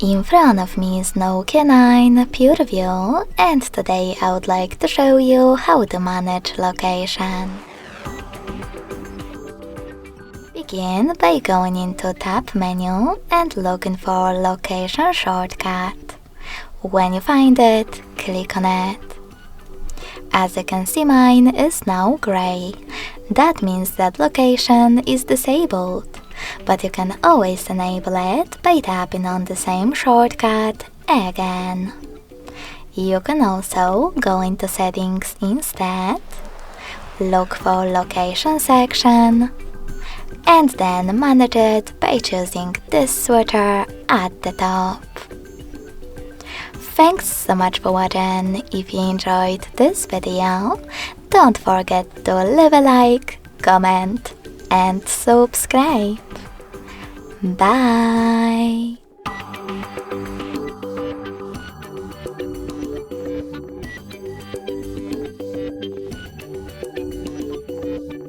In front of me is Nokia 9 PureView, and today I would like to show you how to manage location. Begin by going into Tab menu and looking for Location shortcut. When you find it, click on it. As you can see, mine is now gray. That means that location is disabled, but you can always enable it by tapping on the same shortcut again. You can also go into Settings instead, look for Location section, and then manage it by choosing this switcher at the top. Thanks so much for watching. If you enjoyed this video, don't forget to leave a like, comment and subscribe. Bye!